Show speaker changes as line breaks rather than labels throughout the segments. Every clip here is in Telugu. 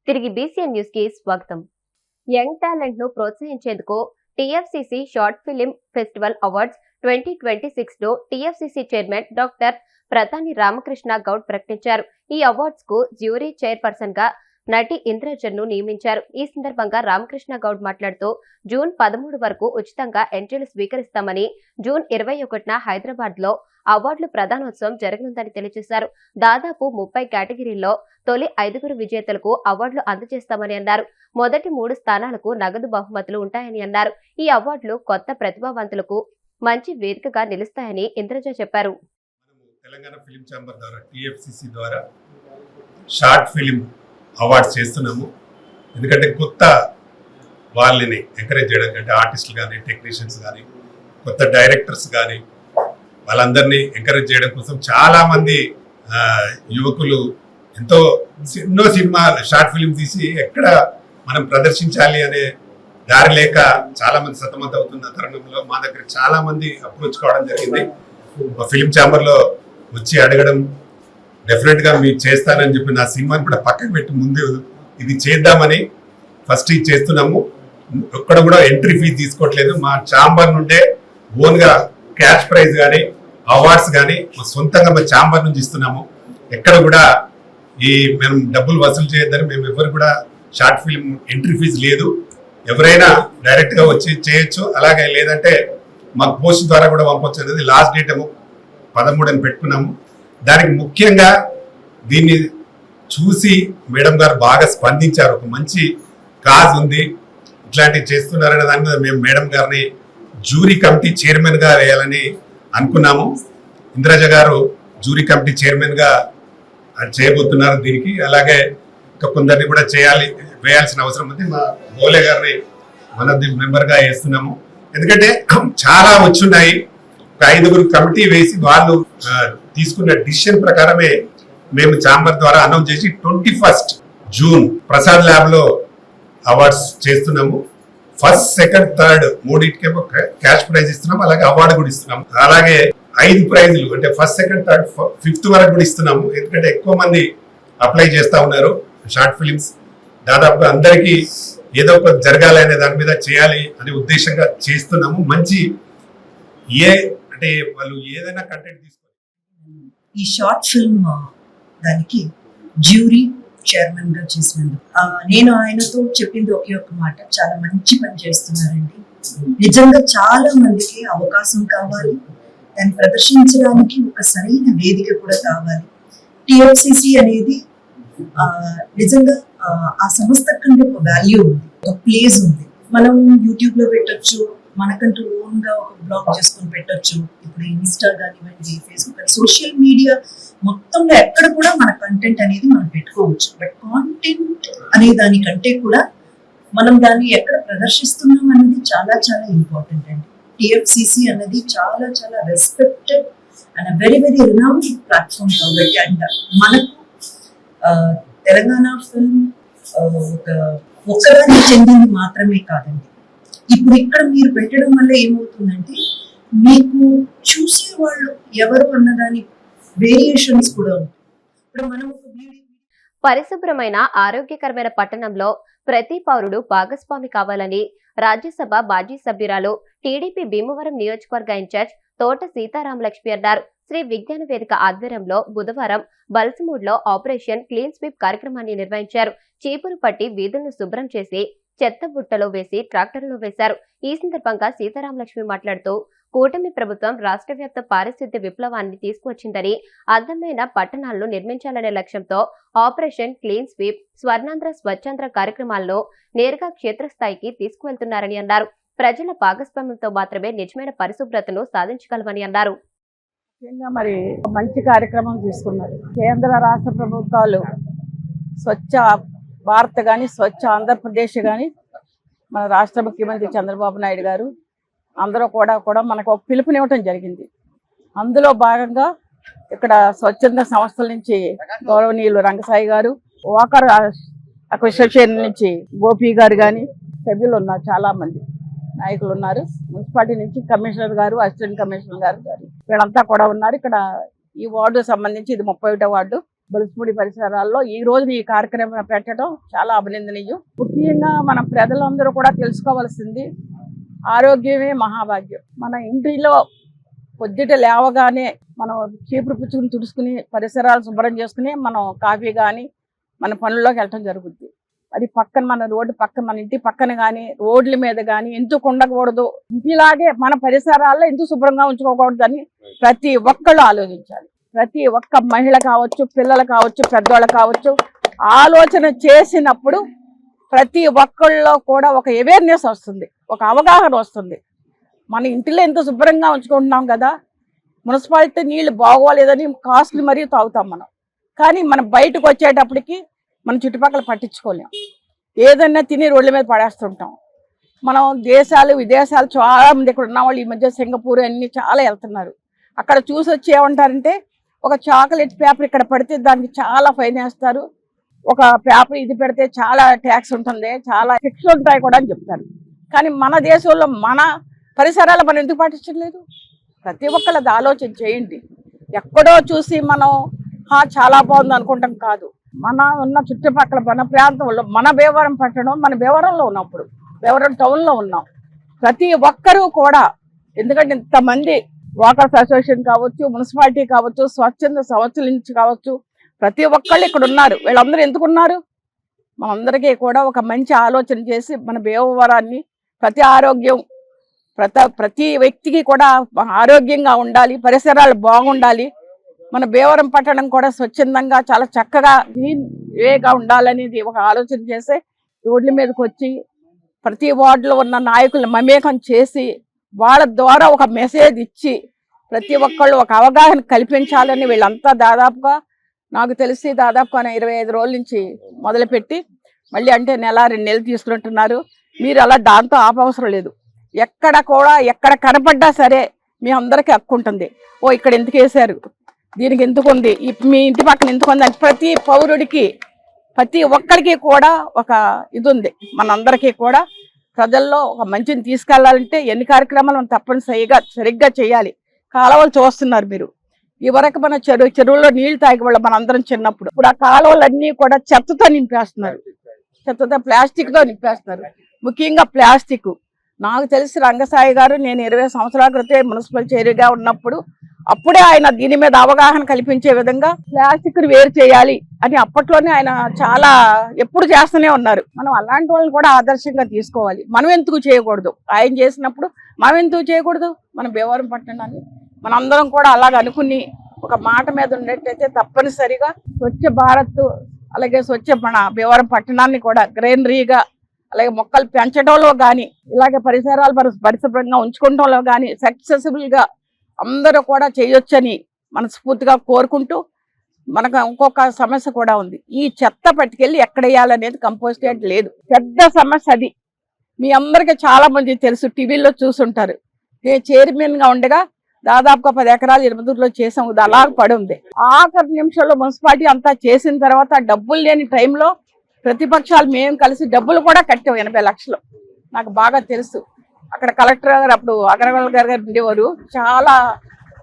తిరిగి బీసీఎన్ న్యూస్ కి స్వాగతం. యంగ్ టాలెంట్ ను ప్రోత్సహించేందుకు TFCC short film festival awards 2026 ను TFCC chairman doctor Pratani Ramakrishna Goud ప్రకటించారు. ఈ అవార్డ్స్ కు జ్యూరీ చైర్పర్సన్ గా నటి ఇంద్రజను నియమించారు. ఈ సందర్భంగా రామకృష్ణ గౌడ్ మాట్లాడుతూ జూన్ 13 వరకు ఉచితంగా ఎంట్రీలు స్వీకరిస్తామని, జూన్ 21న హైదరాబాద్ లో అవార్డుల ప్రధానోత్సవం జరగనుందని తెలియజేశారు. దాదాపు 30 కేటగిరీల్లో తొలి 5 విజేతలకు అవార్డులు అందజేస్తామని అన్నారు. మొదటి 3 స్థానాలకు నగదు బహుమతులు ఉంటాయని అన్నారు. ఈ అవార్డులు కొత్త ప్రతిభావంతులకు మంచి వేదికగా నిలుస్తాయని ఇంద్రజ చెప్పారు.
తెలంగాణ ఫిలిం ఛాంబర్ ద్వారా టీఎఫ్సీసీ ద్వారా షార్ట్ ఫిలిం అవార్డ్స్ చేస్తున్నాము. ఎందుకంటే కొత్త వాళ్ళని ఎంకరేజ్ చేయడం కంటే ఆర్టిస్టులు కానీ, టెక్నీషియన్స్ కానీ, కొత్త డైరెక్టర్స్ కానీ వాళ్ళందరినీ ఎంకరేజ్ చేయడం కోసం చాలామంది యువకులు ఎన్నో సినిమా షార్ట్ ఫిలిం తీసి ఎక్కడ మనం ప్రదర్శించాలి అనే దారి లేక చాలామంది సతమతం అవుతున్న తరుణంలో మా దగ్గర చాలామంది అప్రోచ్ కావడం జరిగింది. మా ఫిలిం ఛాంబర్లో వచ్చి అడగడం, డెఫినెట్గా మీరు చేస్తానని చెప్పి నా సినిమాని కూడా పక్కకు పెట్టి ముందు ఇది చేద్దామని ఫస్ట్ ఇది చేస్తున్నాము. ఒక్కడ కూడా ఎంట్రీ ఫీజు తీసుకోవట్లేదు. మా ఛాంబర్ నుండే ఓన్గా క్యాష్ ప్రైజ్ కానీ, అవార్డ్స్ కానీ సొంతంగా మా ఛాంబర్ నుంచి ఇస్తున్నాము. ఎక్కడ కూడా మేము డబ్బులు వసూలు చేయొద్దని మేము ఎవరు కూడా షార్ట్ ఫిల్మ్ ఎంట్రీ ఫీజు లేదు. ఎవరైనా డైరెక్ట్గా వచ్చి చేయొచ్చు. అలాగే లేదంటే మాకు పోస్ట్ ద్వారా కూడా పంపొచ్చు అనేది లాస్ట్ డేట్ ఏమో 13 అని పెట్టుకున్నాము. దానికి ముఖ్యంగా దీన్ని చూసి మేడం గారు బాగా స్పందించారు. ఒక మంచి కాజ్ ఉంది, ఇట్లాంటివి చేస్తున్నారనే దాని మీద మేము మేడం గారిని జ్యూరీ కమిటీ చైర్మన్గా వేయాలని అనుకున్నాము. ఇంద్రజ గారు జ్యూరీ కమిటీ చైర్మన్గా చేయబోతున్నారు దీనికి. అలాగే ఇంకా కొందరిని కూడా వేయాల్సిన అవసరం ఉంది. మా బోలే గారిని వన్ ఆఫ్ ది మెంబర్గా వేస్తున్నాము. ఎందుకంటే చాలా వచ్చున్నాయి. ఒక 5 కమిటీ వేసి వాళ్ళు తీసుకున్న డిసిషన్ ప్రకారమే మేము ఛాంబర్ ద్వారా అనౌన్స్ చేసి 21 జూన్ ప్రసాద్ ల్యాబ్ లో అవార్డ్స్ చేస్తున్నాము. ఫస్ట్, సెకండ్, థర్డ్ మూడింటికేమో క్యాష్ ప్రైజ్ ఇస్తున్నాము. అలాగే అవార్డు కూడా ఇస్తున్నాము. అలాగే 5 ప్రైజులు అంటే ఫస్ట్, సెకండ్, థర్డ్, 5th వరకు కూడా ఇస్తున్నాము. ఎందుకంటే ఎక్కువ మంది అప్లై చేస్తా ఉన్నారు షార్ట్ ఫిలిమ్స్. దాదాపు అందరికీ ఏదో ఒక జరగాలి అనే దాని మీద చేయాలి అనే ఉద్దేశంగా చేస్తున్నాము. మంచి అంటే వాళ్ళు ఏదైనా కంటెంట్ తీసుకొని
ఈ షార్ట్ ఫిల్మ్ దానికి జ్యూరీ చైర్మన్ గా చేసినందుకు నేను ఆయనతో చెప్పింది ఒకే ఒక మాట, చాలా మంచి పని చేస్తున్నారండి. నిజంగా చాలా మందికి అవకాశం కావాలి, దాన్ని ప్రదర్శించడానికి ఒక సరైన వేదిక కూడా కావాలి. టిఎఫ్సిసి అనేది నిజంగా ఆ సంస్థ కంటే ఒక వాల్యూ ఉంది, ఒక ప్లేస్ ఉంది. మనం యూట్యూబ్ లో పెట్టొచ్చు, మనకంటూ ఓన్ గా ఒక బ్లాగ్ చేసుకొని పెట్టొచ్చు. ఇప్పుడు ఇన్స్టా కానివ్వండి, ఫేస్బుక్, సోషల్ మీడియా మొత్తంలో ఎక్కడ కూడా మన కంటెంట్ అనేది మనం పెట్టుకోవచ్చు. బట్ కాంటెంట్ అనే దానికంటే కూడా మనం దాన్ని ఎక్కడ ప్రదర్శిస్తున్నాం అనేది చాలా చాలా ఇంపార్టెంట్ అండి. టిఎఫ్సిసి అనేది చాలా చాలా respected and very very renowned platform కాబట్టి. అండ్ మనకు తెలంగాణ ఫిల్మ్ ఒక్కదానికి చెందింది మాత్రమే కాదండి. ఇప్పుడు ఇక్కడ మీరు పెట్టడం వల్ల ఏమవుతుందంటే మీకు చూసే వాళ్ళు ఎవరు అన్నదాని వేరియేషన్స్ కూడా ఉంటాయి. ఇప్పుడు మనం
పరిశుభ్రమైన ఆరోగ్యకరమైన పట్టణంలో ప్రతి పౌరుడు భాగస్వామి కావాలని రాజ్యసభ మాజీ సభ్యురాలు, టీడీపీ భీమవరం నియోజకవర్గ ఇన్ఛార్జ్ తోట సీతారామలక్ష్మి అన్నారు. శ్రీ విజ్ఞాన వేదిక ఆధ్వర్యంలో బుధవారం బల్సమూడ్లో ఆపరేషన్ క్లీన్ స్వీప్ కార్యక్రమాన్ని నిర్వహించారు. చీపురు పట్టి వీధులను శుభ్రం చేసి చెత్త బుట్టలో వేసి ట్రాక్టర్లో వేశారు. ఈ సందర్భంగా సీతారామలక్ష్మి మాట్లాడుతూ కూటమి ప్రభుత్వం రాష్ట్ర వ్యాప్త పారిశుద్ధ్య విప్లవాన్ని తీసుకువచ్చిందని, అందమైన పట్టణాలను నిర్మించాలనే లక్ష్యంతో operation clean sweep, Swarnandhra Swachhandhra కార్యక్రమాలను నేరుగా క్షేత్రస్థాయికి తీసుకువెళ్తున్నారని అన్నారు. ప్రజల భాగస్వామ్యంతో మాత్రమే నిజమైన పరిశుభ్రతను సాధించగలమని అన్నారు.
ముఖ్యంగా మరి మంచి కార్యక్రమం తీసుకున్నారు కేంద్ర రాష్ట్ర ప్రభుత్వాలు. స్వచ్ఛ భారత్ కానీ, స్వచ్ఛ ఆంధ్రప్రదేశ్ కానీ, మన రాష్ట్ర ముఖ్యమంత్రి చంద్రబాబు నాయుడు గారు అందరూ కూడా మనకు ఒక పిలుపునివ్వటం జరిగింది. అందులో భాగంగా ఇక్కడ స్వచ్ఛంద సంస్థల నుంచి గౌరవనీయులు రంగసాయి గారు, వాకర్ అసోసియేషన్ నుంచి గోపి గారు కానీ సభ్యులు ఉన్నారు, చాలా మంది నాయకులు ఉన్నారు. మున్సిపాలిటీ నుంచి కమిషనర్ గారు, అసిస్టెంట్ కమిషనర్ గారు వీళ్ళంతా కూడా ఉన్నారు. ఇక్కడ ఈ వార్డు సంబంధించి ఇది 31వ వార్డు. బలిసిపూడి పరిసరాల్లో ఈ రోజు ఈ కార్యక్రమం పెట్టడం చాలా అభినందనీయం. ముఖ్యంగా మన ప్రజలందరూ కూడా తెలుసుకోవాల్సింది ఆరోగ్యమే మహాభాగ్యం. మన ఇంటిలో పొద్దుట లేవగానే మనం చీపురు పుచ్చుకుని తుడుచుకుని పరిసరాలు శుభ్రం చేసుకుని మనం కాఫీ కానీ మన పనుల్లోకి వెళ్ళటం జరుగుద్ది. అది పక్కన మన రోడ్డు పక్కన మన ఇంటి పక్కన కానీ రోడ్ల మీద కానీ ఎందుకు ఉండకూడదు, ఇంటిలాగే మన పరిసరాల్లో ఎందుకు శుభ్రంగా ఉంచుకోకూడదు అని ప్రతి ఒక్కళ్ళు ఆలోచించాలి. ప్రతి ఒక్క మహిళ కావచ్చు, పిల్లలు కావచ్చు, పెద్దవాళ్ళు కావచ్చు, ఆలోచన చేసినప్పుడు ప్రతి ఒక్కళ్ళలో కూడా ఒక అవేర్నెస్ వస్తుంది, ఒక అవగాహన వస్తుంది. మన ఇంటిలో ఎంత శుభ్రంగా ఉంచుకుంటున్నాం కదా, మున్సిపాలిటీ నీళ్లు బాగోలేదని కాస్ట్లీ మరీ తాగుతాం మనం. కానీ మనం బయటకు వచ్చేటప్పటికి మన చుట్టుపక్కల పట్టించుకోలేం, ఏదన్నా తిని రోడ్ల మీద పడేస్తుంటాం. మనం దేశాలు విదేశాలు చాలా మంది ఇక్కడ ఉన్న వాళ్ళు ఈ మధ్య సింగపూర్ అన్ని చాలా వెళ్తున్నారు. అక్కడ చూసి వచ్చి ఏమంటారంటే ఒక చాక్లెట్ పేపర్ ఇక్కడ పడితే దానికి చాలా ఫైన్ వేస్తారు, ఒక పేపర్ ఇది పెడితే చాలా ట్యాక్స్ ఉంటుంది, చాలా శిక్షలు ఉంటాయి కూడా అని చెప్తారు. కానీ మన దేశంలో మన పరిసరాలు మనం ఎందుకు పాటించలేదు? ప్రతి ఒక్కళ్ళు అది ఆలోచన చేయండి. ఎక్కడో చూసి మనం చాలా బాగుంది అనుకుంటాం కాదు. మన ఉన్న చుట్టుపక్కల మన ప్రాంతంలో మన భీమవరం పట్టణం, మన భీమవరంలో ఉన్నప్పుడు భీమవరం టౌన్లో ఉన్నాం. ప్రతి ఒక్కరూ కూడా, ఎందుకంటే ఇంతమంది వాకర్స్ అసోసియేషన్ కావచ్చు, మున్సిపాలిటీ కావచ్చు, స్వచ్ఛంద సంస్థల నుంచి కావచ్చు, ప్రతి ఒక్కళ్ళు ఇక్కడ ఉన్నారు. వీళ్ళందరూ ఎందుకున్నారు? మనందరికీ కూడా ఒక మంచి ఆలోచన చేసి మన భీమవరాన్ని ప్రతి వ్యక్తికి కూడా ఆరోగ్యంగా ఉండాలి, పరిసరాలు బాగుండాలి, మన భీమవరం పట్టణం కూడా స్వచ్ఛందంగా చాలా చక్కగా వేగా ఉండాలనేది ఒక ఆలోచన చేసి రోడ్ల మీదకి వచ్చి ప్రతి వార్డులో ఉన్న నాయకులను మమేకం చేసి వాళ్ళ ద్వారా ఒక మెసేజ్ ఇచ్చి ప్రతి ఒక్కళ్ళు ఒక అవగాహన కల్పించాలని వీళ్ళంతా దాదాపుగా నాకు తెలిసి దాదాపుగా 25 రోజుల నుంచి మొదలుపెట్టి మళ్ళీ అంటే నెల 2 నెలలు తీసుకుంటున్నారు. మీరు అలా దాంతో ఆపవసరం లేదు. ఎక్కడ కనపడ్డా సరే మీ అందరికీ హక్కు ఉంటుంది. ఇక్కడ ఎందుకు వేశారు, దీనికి ఎందుకు ఉంది, మీ ఇంటి పక్కన ఎందుకు ఉంది అని ప్రతి పౌరుడికి ప్రతి ఒక్కరికి కూడా ఒక ఇది ఉంది. మనందరికీ కూడా ప్రజల్లో ఒక మంచిని తీసుకెళ్లాలంటే ఎన్ని కార్యక్రమాలు మనం తప్పనిసరిగా సరిగ్గా చేయాలి. కాలువలు చూస్తున్నారు మీరు, ఈ వరకు మన చెరువుల్లో నీళ్లు తాగేవాళ్ళం మనందరం చిన్నప్పుడు. ఇప్పుడు ఆ కాలువలన్నీ కూడా చెత్తతో నింపేస్తున్నారు, ప్లాస్టిక్తో నింపేస్తున్నారు. ముఖ్యంగా ప్లాస్టిక్. నాకు తెలిసి రంగసాయి గారు నేను 20 సంవత్సరాల క్రితం మున్సిపల్ చైర్గా ఉన్నప్పుడు అప్పుడే ఆయన దీని మీద అవగాహన కల్పించే విధంగా ప్లాస్టిక్ వేరు చేయాలి అని అప్పట్లోనే ఆయన చాలా ఎప్పుడు చేస్తూనే ఉన్నారు. మనం అలాంటి వాళ్ళని కూడా ఆదర్శంగా తీసుకోవాలి. మనం ఎందుకు చేయకూడదు? ఆయన చేసినప్పుడు మనం ఎందుకు చేయకూడదు? మన భీమవరం పట్టణాన్ని మనందరం కూడా అలాగ అనుకుని ఒక మాట మీద ఉన్నట్టయితే తప్పనిసరిగా స్వచ్ఛ భారత్, అలాగే స్వచ్ఛ మన భీమవరం పట్టణాన్ని కూడా గ్రీనరీగా, అలాగే మొక్కలు పెంచడంలో కానీ, ఇలాగే పరిసరాలు పరిశుభ్రంగా ఉంచుకోవడంలో కానీ సక్సెస్ఫుల్గా అందరూ కూడా చేయొచ్చని మనస్ఫూర్తిగా కోరుకుంటూ, మనకు ఇంకొక సమస్య కూడా ఉంది. ఈ చెత్త పట్టుకెళ్ళి ఎక్కడ వేయాలనేది కంపోస్ట్ యార్డ్ లేదు. పెద్ద సమస్య అది. మీ అందరికీ చాలా మంది తెలుసు, టీవీలో చూసుంటారు. నేను చైర్మన్గా ఉండగా దాదాపుగా 10 ఎకరాలు ఇరుమదూరులో చేసాం. ఇది అలాగ పడి ఉంది. ఆఖరి నిమిషంలో మున్సిపాలిటీ అంతా చేసిన తర్వాత డబ్బులు లేని టైంలో ప్రతిపక్షాలు మేము కలిసి డబ్బులు కూడా కట్టాం 80 లక్షలు. నాకు బాగా తెలుసు. అక్కడ కలెక్టర్ గారు అప్పుడు అగర్వాల్ గారు ఉండేవారు. చాలా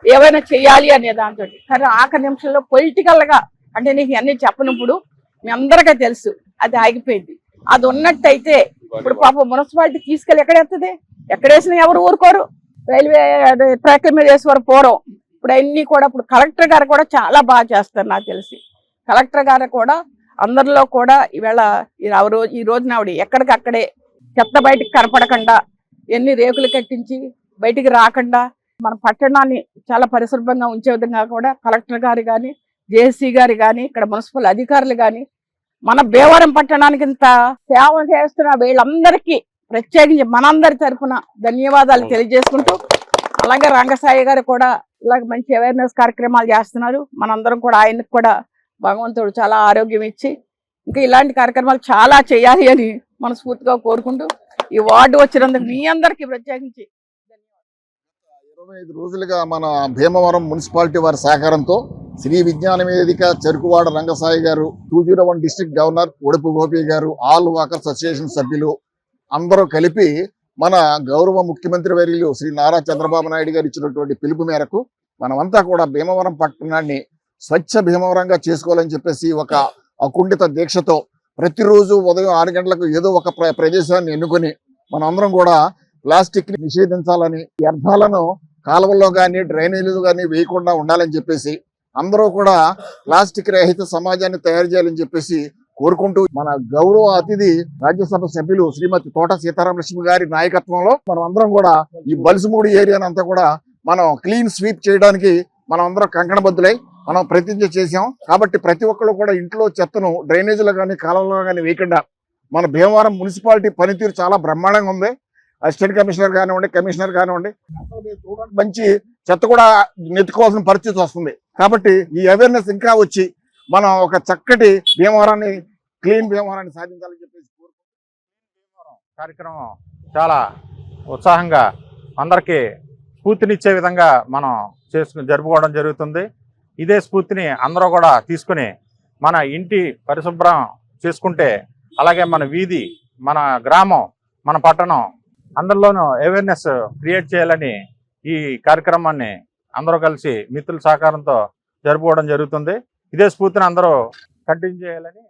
ఏమైనా చేయాలి అనే దాంతో, కానీ ఆఖరి నిమిషంలో పొలిటికల్గా అంటే నీకు అన్ని చెప్పనప్పుడు మీ అందరికీ తెలుసు అది ఆగిపోయింది. అది ఉన్నట్టయితే ఇప్పుడు పాపం మున్సిపాలిటీ తీసుకెళ్ళి ఎక్కడెత్తది? ఎక్కడేసినా ఎవరు ఊరుకోరు. రైల్వే ట్రాక్ల మీద వేసేవారు పూర్వం. ఇప్పుడు అన్నీ కూడా ఇప్పుడు కలెక్టర్ గారు కూడా చాలా బాగా చేస్తారు నాకు తెలిసి. కలెక్టర్ గారు కూడా అందరిలో కూడా ఈవేళ ఈ రోజున ఆవిడ ఎక్కడికక్కడే చెత్త బయటికి కనపడకుండా ఎన్ని రేకులు కట్టించి బయటికి రాకుండా మన పట్టణాన్ని చాలా పరిశుభ్రంగా ఉంచే విధంగా కూడా కలెక్టర్ గారు కానీ, జేసీ గారు కానీ, ఇక్కడ మున్సిపల్ అధికారులు కానీ మన భీమవరం పట్టణానికి ఇంత సేవ చేస్తున్న వీళ్ళందరికీ ప్రత్యేకించి మనందరి తరఫున ధన్యవాదాలు తెలియజేసుకుంటూ, అలాగే రంగసాయి గారు కూడా ఇలాగ మంచి అవేర్నెస్ కార్యక్రమాలు చేస్తున్నారు. మనందరం కూడా ఆయనకు కూడా భగవంతుడు చాలా ఆరోగ్యం ఇచ్చి ఇంకా ఇలాంటి కార్యక్రమాలు చాలా చేయాలి అని మనస్ఫూర్తిగా కోరుకుంటూ ఈ వార్డు వచ్చినందుకు మీ అందరికీ ప్రత్యేకించి
25 రోజులుగా మన భీమవరం మున్సిపాలిటీ వారి సహకారంతో శ్రీ విజ్ఞాన వేదిక చెరుకువాడ రంగసాయి గారు, 201 డిస్ట్రిక్ట్ గవర్నర్ ఉడుపు గోపి గారు, ఆల్ వాకర్స్ అసోసియేషన్ సభ్యులు అందరూ కలిపి మన గౌరవ ముఖ్యమంత్రి వర్యులు శ్రీ నారా చంద్రబాబు నాయుడు గారు ఇచ్చినటువంటి పిలుపు మేరకు మనమంతా కూడా భీమవరం పట్టణాన్ని స్వచ్ఛ భీమవరంగా చేసుకోవాలని చెప్పేసి ఒక అకుంఠిత దీక్షతో ప్రతిరోజు ఉదయం 6 గంటలకు ఏదో ఒక ప్రదేశాన్ని ఎన్నుకొని మనందరం కూడా ప్లాస్టిక్ ని నిషేధించాలని, వ్యర్థాలను కాలువల్లో కానీ డ్రైనేజీలు కానీ వేయకుండా ఉండాలని చెప్పేసి అందరూ కూడా ప్లాస్టిక్ రహిత సమాజాన్ని తయారు చేయాలని చెప్పేసి కోరుకుంటూ మన గౌరవ అతిథి రాజ్యసభ సభ్యులు శ్రీమతి తోట సీతారామలక్ష్మి గారి నాయకత్వంలో మనం అందరం కూడా ఈ బలిసిమూడి ఏరియాని అంతా కూడా మనం క్లీన్ స్వీప్ చేయడానికి మనం అందరం కంకణబద్దులై మనం ప్రతిజ్ఞ చేశాం. కాబట్టి ప్రతి ఒక్కరు కూడా ఇంట్లో చెత్తను డ్రైనేజీలో కానీ కాలువలో కానీ వేయకుండా మన భీమవరం మున్సిపాలిటీ పనితీరు చాలా బ్రహ్మాండంగా ఉంది. అసిస్టెంట్ కమిషనర్ కానివ్వండి, కమిషనర్ కానివ్వండి, మంచి చెత్త కూడా నెత్తుకోవాల్సిన పరిస్థితి వస్తుంది. కాబట్టి ఈ అవేర్నెస్ ఇంకా వచ్చి మనం ఒక చక్కటి భీమవరాన్ని, క్లీన్ భీమవరాన్ని సాధించాలని చెప్పేసి
భీమవరం కార్యక్రమం చాలా ఉత్సాహంగా అందరికీ స్ఫూర్తినిచ్చే విధంగా మనం జరుపుకోవడం జరుగుతుంది. ఇదే స్ఫూర్తిని అందరూ కూడా తీసుకుని మన ఇంటి పరిశుభ్రం చేసుకుంటే, అలాగే మన వీధి, మన గ్రామం, మన పట్టణం అందరిలోనూ అవేర్నెస్ క్రియేట్ చేయాలని ఈ కార్యక్రమాన్ని అందరూ కలిసి మిత్రుల సహకారంతో జరుపుకోవడం జరుగుతుంది. ఇదే స్ఫూర్తిని అందరూ కంటిన్యూ చేయాలని.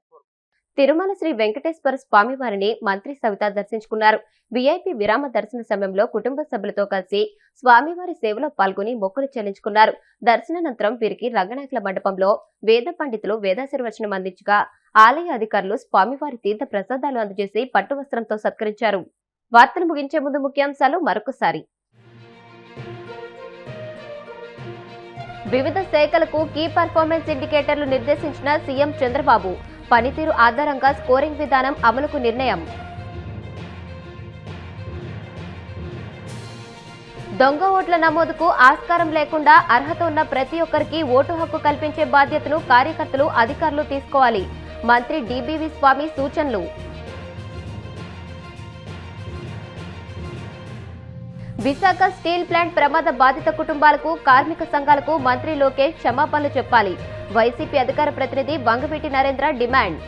తిరుమల శ్రీ వెంకటేశ్వర స్వామి వారిని మంత్రి సవిత దర్శించుకున్నారు. వీఐపీ విరామ దర్శన సమయంలో కుటుంబ సభ్యులతో కలిసి స్వామివారి సేవలో పాల్గొని మొక్కులు చెల్లించుకున్నారు. దర్శనానంతరం వీరికి రంగనాయకుల మండపంలో వేద పండితులు వేదాశీర్వచనం అందించగా ఆలయ అధికారులు స్వామివారి తీర్థ ప్రసాదాలు అందజేసి పట్టు వస్త్రంతో సత్కరించారు. వార్తలు ముగించే ముందు ముఖ్యాంశాలు మరొకసారి. వివిధ శాఖలకు కీ పర్ఫార్మెన్స్ ఇండికేటర్లు నిర్దేశించిన సీఎం చంద్రబాబు. పనితీరు ఆధారంగా స్కోరింగ్ విధానం అమలుకు నిర్ణయం. దొంగ ఓట్ల నమోదుకు ఆస్కారం లేకుండా అర్హత ఉన్న ప్రతి ఒక్కరికి ఓటు హక్కు కల్పించే బాధ్యతను కార్యకర్తలు, అధికారులు తీసుకోవాలి. మంత్రి డిబివి స్వామి సూచనలు. విశాఖ స్టీల్ ప్లాంట్ ప్రమాద బాధిత కుటుంబాలకు, కార్మిక సంఘాలకు మంత్రి లోకేష్ క్షమాపణలు చెప్పాలి. వైసీపీ అధికార ప్రతినిధి వంగవీటి నరేంద్ర డిమాండ్.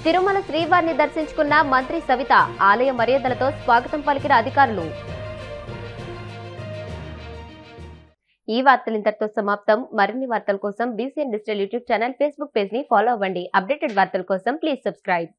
తిరుమల శ్రీవారిని దర్శించుకున్న మంత్రి సవిత. ఆలయ మర్యాదలతో స్వాగతం పలికిన అధికారులు. ఈ వార్తలు ఇంతటితో సమాప్తం. మరిన్ని వార్తల కోసం BCN digital YouTube channel, Facebook page ని ఫాలో అవ్వండి. అప్డేటెడ్ వార్తల కోసం ప్లీజ్ సబ్స్క్రైబ్.